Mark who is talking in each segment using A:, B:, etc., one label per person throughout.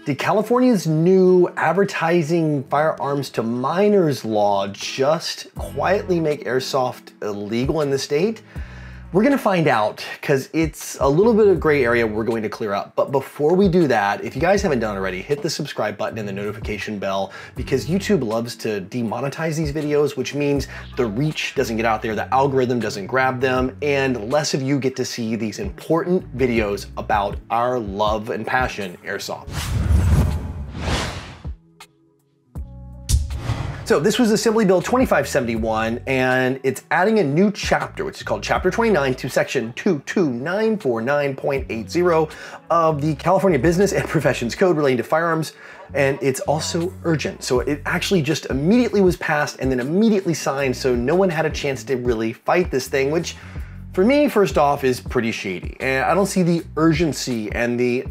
A: Did California's new advertising firearms to minors law just quietly make airsoft illegal in the state? We're gonna find out, because it's a little bit of gray area we're going to clear up. But before we do that, if you guys haven't done already, hit the subscribe button and the notification bell, because YouTube loves to demonetize these videos, which means the reach doesn't get out there, the algorithm doesn't grab them, and less of you get to see these important videos about our love and passion, airsoft. So this was Assembly Bill 2571, and it's adding a new chapter, which is called Chapter 29 to Section 22949.80 of the California Business and Professions Code relating to firearms, and it's also urgent. So it actually just immediately was passed and then immediately signed, so no one had a chance to really fight this thing, which for me, first off, is pretty shady. And I don't see the urgency and the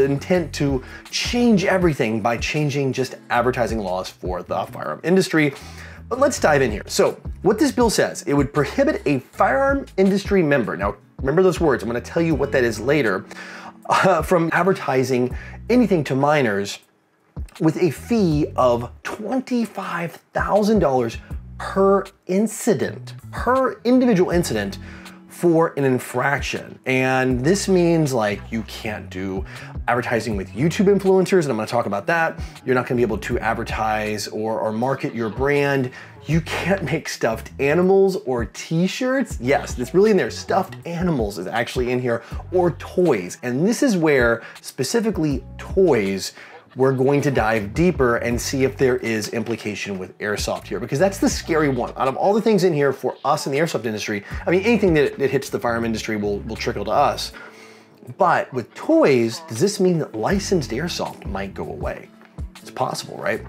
A: intent to change everything by changing just advertising laws for the firearm industry. But let's dive in here. So what this bill says, it would prohibit a firearm industry member, now remember those words, I'm gonna tell you what that is later, from advertising anything to minors with a fee of $25,000 per incident, per individual incident for an infraction. And this means like you can't do advertising with YouTube influencers, and I'm gonna talk about that. You're not gonna be able to advertise or market your brand. You can't make stuffed animals or t-shirts. Yes, that's really in there. Stuffed animals is actually in here, or toys. And this is where specifically toys, we're going to dive deeper and see if there is implication with airsoft here, because that's the scary one. Out of all the things in here for us in the airsoft industry, I mean, anything that hits the firearm industry will trickle to us. But with toys, does this mean that licensed airsoft might go away? It's possible, right?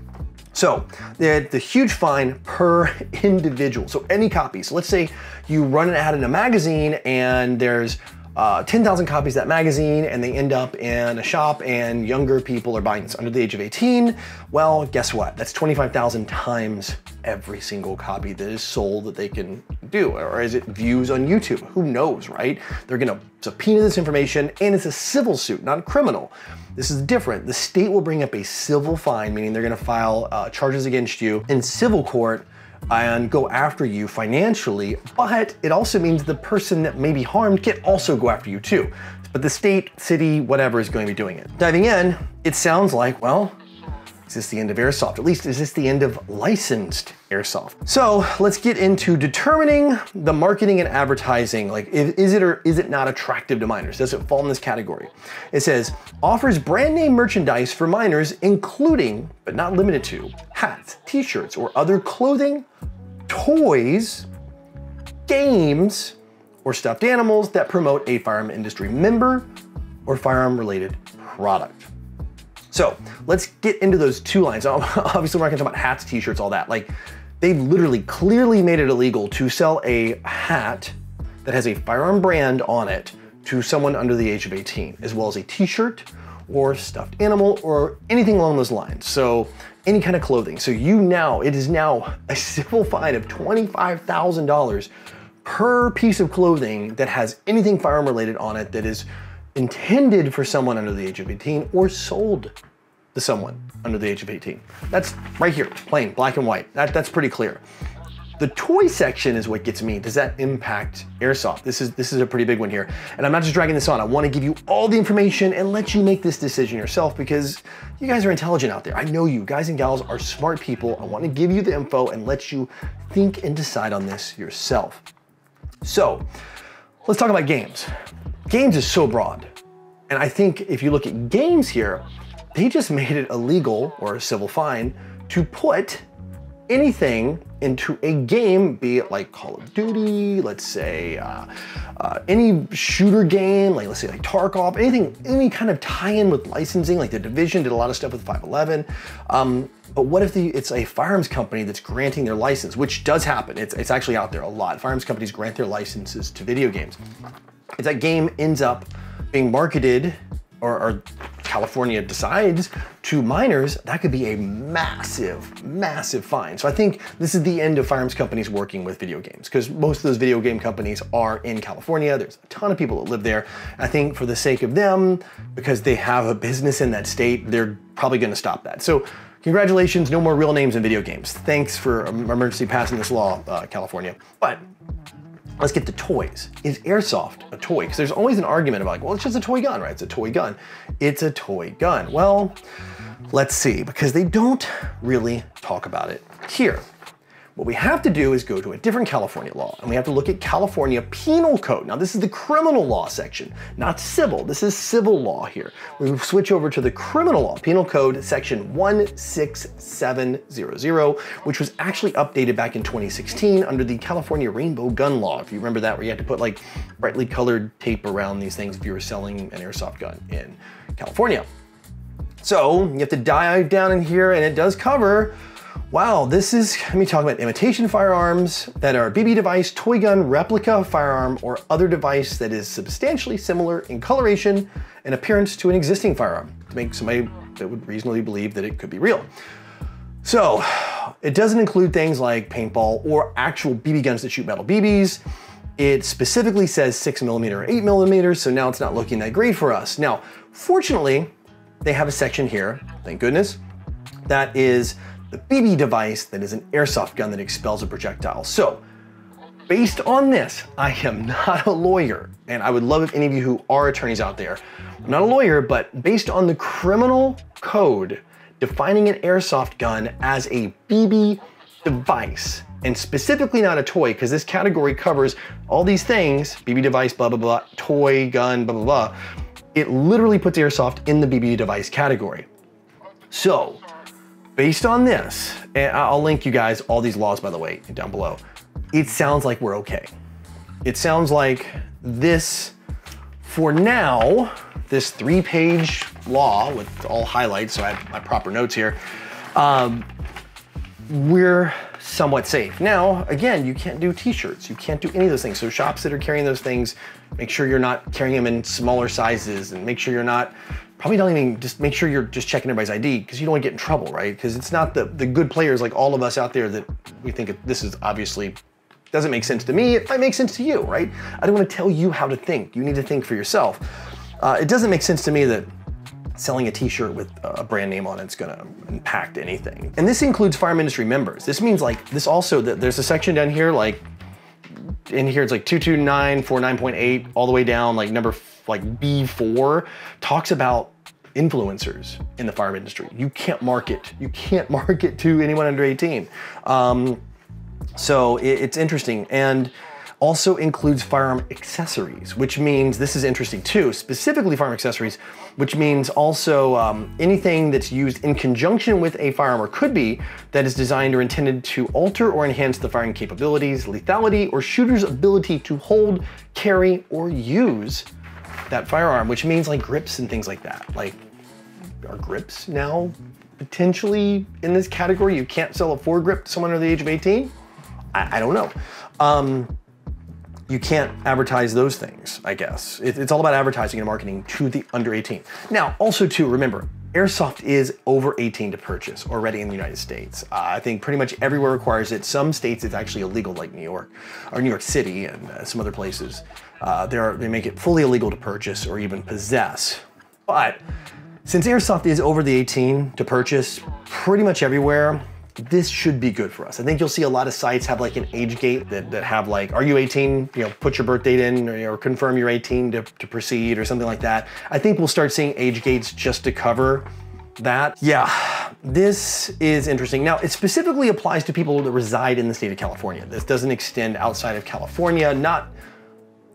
A: So the huge fine per individual, so any copy. So let's say you run an ad in a magazine and there's 10,000 copies of that magazine, and they end up in a shop and younger people are buying this under the age of 18. Well, guess what? That's 25,000 times every single copy that is sold that they can do. Or is it views on YouTube? Who knows, right? They're gonna subpoena this information, and it's a civil suit, not criminal. This is different. The state will bring up a civil fine, meaning they're gonna file charges against you in civil court and go after you financially, but it also means the person that may be harmed can also go after you too. But the state, city, whatever is going to be doing it. Diving in, it sounds like, well, is this the end of airsoft? At least, is this the end of licensed airsoft? So let's get into determining the marketing and advertising. Like, is it or is it not attractive to minors? Does it fall in this category? It says, offers brand name merchandise for minors, including, but not limited to, hats, t-shirts, or other clothing, toys, games, or stuffed animals that promote a firearm industry member or firearm related product. So let's get into those two lines. Obviously, we're not gonna talk about hats, t-shirts, all that. Like, they've literally clearly made it illegal to sell a hat that has a firearm brand on it to someone under the age of 18, as well as a t-shirt or stuffed animal or anything along those lines. So any kind of clothing. So it is now a civil fine of $25,000 per piece of clothing that has anything firearm related on it that is intended for someone under the age of 18 or sold to someone under the age of 18. That's right here, plain, black and white. That's pretty clear. The toy section is what gets me. Does that impact airsoft? This is a pretty big one here. And I'm not just dragging this on. I want to give you all the information and let you make this decision yourself, because you guys are intelligent out there. I know you guys and gals are smart people. I want to give you the info and let you think and decide on this yourself. So let's talk about games. Games is so broad. And I think if you look at games here, they just made it illegal, or a civil fine, to put anything into a game, be it like Call of Duty, let's say any shooter game, like let's say like Tarkov, anything, any kind of tie-in with licensing, like The Division did a lot of stuff with 511. But what if it's a firearms company that's granting their license, which does happen. It's actually out there a lot. Firearms companies grant their licenses to video games. If that game ends up being marketed or California decides to minors, that could be a massive, massive fine. So I think this is the end of firearms companies working with video games, because most of those video game companies are in California. There's a ton of people that live there. I think for the sake of them, because they have a business in that state, they're probably gonna stop that. So congratulations, no more real names in video games. Thanks for emergency passing this law, California. But let's get to toys. Is Airsoft a toy? Because there's always an argument about like, well, it's just a toy gun, right? It's a toy gun. It's a toy gun. Well, let's see, because they don't really talk about it here. What we have to do is go to a different California law, and we have to look at California Penal Code. Now, this is the criminal law section, not civil. This is civil law here. We switch over to the criminal law, Penal Code section 16700, which was actually updated back in 2016 under the California Rainbow Gun Law. If you remember that, where you had to put like brightly colored tape around these things if you were selling an airsoft gun in California. So you have to dive down in here, and it does cover, wow, this is, let me talk about imitation firearms that are BB device, toy gun, replica firearm, or other device that is substantially similar in coloration and appearance to an existing firearm, to make somebody that would reasonably believe that it could be real. So it doesn't include things like paintball or actual BB guns that shoot metal BBs. It specifically says 6mm or 8mm, so now it's not looking that great for us. Now, fortunately, they have a section here, thank goodness, that is the BB device that is an airsoft gun that expels a projectile. So, based on this, I am not a lawyer, and I would love if any of you who are attorneys out there, I'm not a lawyer, but based on the criminal code defining an airsoft gun as a BB device, and specifically not a toy, because this category covers all these things, BB device, blah, blah, blah, toy, gun, blah, blah, blah, it literally puts airsoft in the BB device category. So, based on this, and I'll link you guys all these laws, by the way, down below, it sounds like we're okay. It sounds like this, for now, this 3-page law with all highlights, so I have my proper notes here, we're somewhat safe. Now, again, you can't do t-shirts, you can't do any of those things. So shops that are carrying those things, make sure you're not carrying them in smaller sizes, and make sure you're not, probably don't even, just make sure you're just checking everybody's ID, because you don't want to get in trouble, right? Because it's not the good players like all of us out there that we think this is obviously, doesn't make sense to me, it might make sense to you, right? I don't want to tell you how to think, you need to think for yourself. It doesn't make sense to me that selling a t-shirt with a brand name on it's gonna impact anything. And this includes firearm industry members. This means like, this also, there's a section down here, like, in here it's like 22949.8 all the way down, like number like B4, talks about influencers in the firearm industry. You can't market to anyone under 18. So it's interesting, and also includes firearm accessories, which means, this is interesting too, specifically firearm accessories, which means also anything that's used in conjunction with a firearm, or could be, that is designed or intended to alter or enhance the firing capabilities, lethality, or shooter's ability to hold, carry, or use that firearm, which means like grips and things like that. Like, are grips now potentially in this category? You can't sell a foregrip to someone under the age of 18? I don't know. You can't advertise those things, I guess. It's all about advertising and marketing to the under 18. Now, also too, remember, Airsoft is over 18 to purchase already in the United States. I think pretty much everywhere requires it. Some states it's actually illegal, like New York, or New York City, and some other places. They make it fully illegal to purchase or even possess. But since Airsoft is over the 18 to purchase pretty much everywhere, this should be good for us. I think you'll see a lot of sites have like an age gate that have like, are you 18? You know, put your birth date in, or confirm you're 18 to proceed, or something like that. I think we'll start seeing age gates just to cover that. Yeah, this is interesting. Now, it specifically applies to people that reside in the state of California. This doesn't extend outside of California, not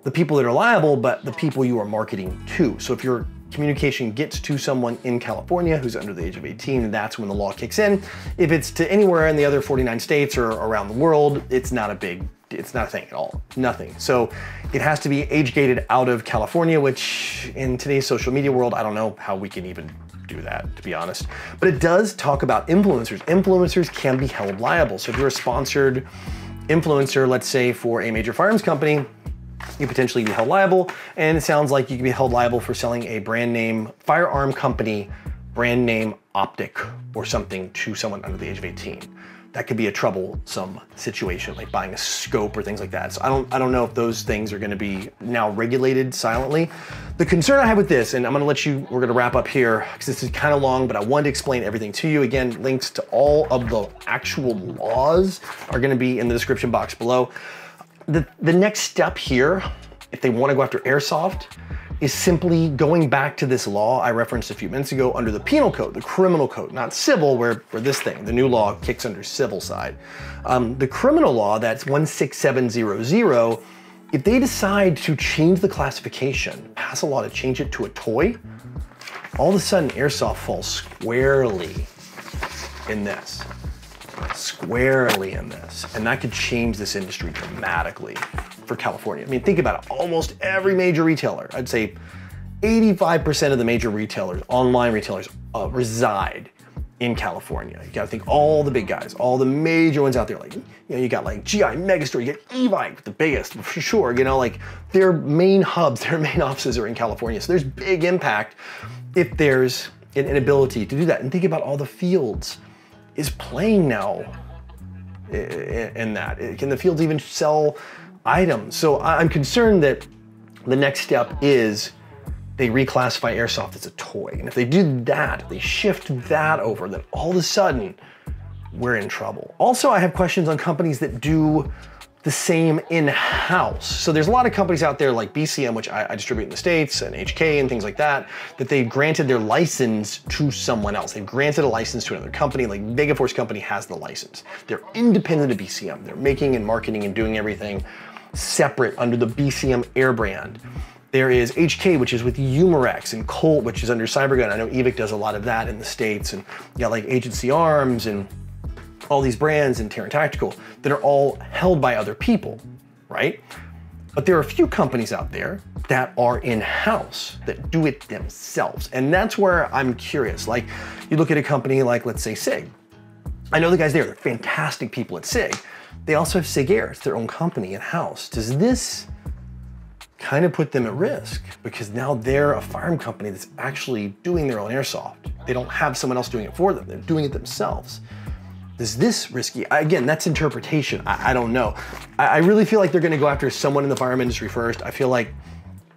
A: the people that are liable, but the people you are marketing to. So if your communication gets to someone in California who's under the age of 18, that's when the law kicks in. If it's to anywhere in the other 49 states or around the world, it's not a thing at all, nothing. So it has to be age gated out of California, which in today's social media world, I don't know how we can even do that, to be honest. But it does talk about influencers. Influencers can be held liable. So if you're a sponsored influencer, let's say for a major firearms company, you potentially be held liable. And it sounds like you could be held liable for selling a brand name firearm company, brand name optic or something to someone under the age of 18. That could be a troublesome situation, like buying a scope or things like that. So I don't know if those things are gonna be now regulated silently. The concern I have with this, and I'm gonna let you, we're gonna wrap up here, because this is kind of long, but I wanted to explain everything to you. Again, links to all of the actual laws are gonna be in the description box below. The next step here, if they wanna go after Airsoft, is simply going back to this law I referenced a few minutes ago under the penal code, the criminal code, not civil, where this thing, the new law kicks under civil side. The criminal law, that's 16700, if they decide to change the classification, pass a law to change it to a toy, all of a sudden Airsoft falls squarely in this. Squarely in this. And that could change this industry dramatically for California. I mean, think about it. Almost every major retailer, I'd say 85% of the major retailers, online retailers, reside in California. You gotta think all the big guys, all the major ones out there, like, you know, you got like GI Megastore, you get Evite, the biggest for sure, you know, like their main hubs, their main offices are in California. So there's big impact if there's an inability to do that. And think about all the fields is playing now in that. Can the fields even sell items? So I'm concerned that the next step is they reclassify Airsoft as a toy. And if they do that, they shift that over, then all of a sudden we're in trouble. Also, I have questions on companies that do the same in-house. So there's a lot of companies out there like BCM, which I distribute in the States, and HK and things like that, that they've granted their license to someone else. They've granted a license to another company, like Megaforce company has the license. They're independent of BCM. They're making and marketing and doing everything separate under the BCM Air brand. There is HK, which is with Umarex, and Colt, which is under Cybergun. I know Evic does a lot of that in the States, and you got like Agency Arms and all these brands and Terran Tactical that are all held by other people, right? But there are a few companies out there that are in-house, that do it themselves. And that's where I'm curious. Like, you look at a company like, let's say, SIG. I know the guys there, they're fantastic people at SIG. They also have SIG Air, it's their own company in-house. Does this kind of put them at risk? Because now they're a firearm company that's actually doing their own airsoft. They don't have someone else doing it for them, they're doing it themselves. Is this risky? Again, that's interpretation. I don't know. I really feel like they're gonna go after someone in the firearm industry first. I feel like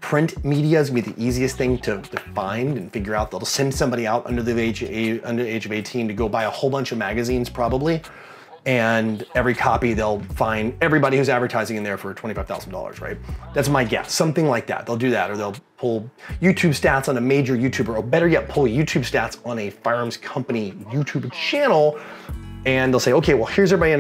A: print media is gonna be the easiest thing to find and figure out. They'll send somebody out under the age of 18 to go buy a whole bunch of magazines probably. And every copy they'll find everybody who's advertising in there for $25,000, right? That's my guess, something like that. They'll do that, or they'll pull YouTube stats on a major YouTuber, or better yet, pull YouTube stats on a firearms company YouTube channel, and they'll say, okay, well, here's everybody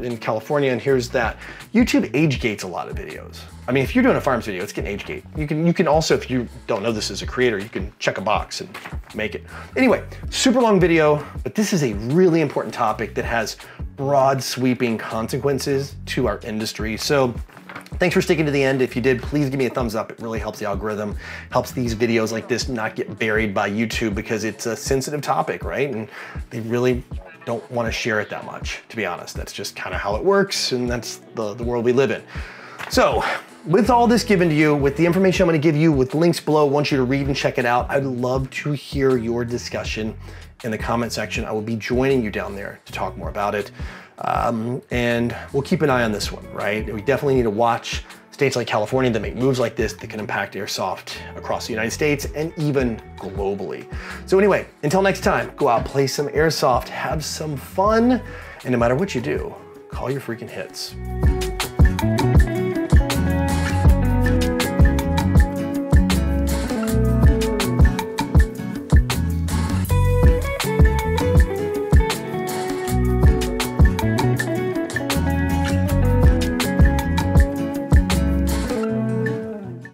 A: in California, and here's that. YouTube age gates a lot of videos. I mean, if you're doing a firearms video, it's getting age gate. You can also, if you don't know this as a creator, you can check a box and make it. Anyway, super long video, but this is a really important topic that has broad sweeping consequences to our industry. So thanks for sticking to the end. If you did, please give me a thumbs up. It really helps the algorithm, helps these videos like this not get buried by YouTube, because it's a sensitive topic, right? And they really don't want to share it that much, to be honest. That's just kind of how it works, and that's the world we live in. So with all this given to you, with the information I'm going to give you, with links below, I want you to read and check it out. I'd love to hear your discussion in the comment section. I will be joining you down there to talk more about it. And we'll keep an eye on this one, right? We definitely need to watch states like California that make moves like this that can impact airsoft across the United States and even globally. So anyway, until next time, go out, play some airsoft, have some fun, and no matter what you do, call your freaking hits.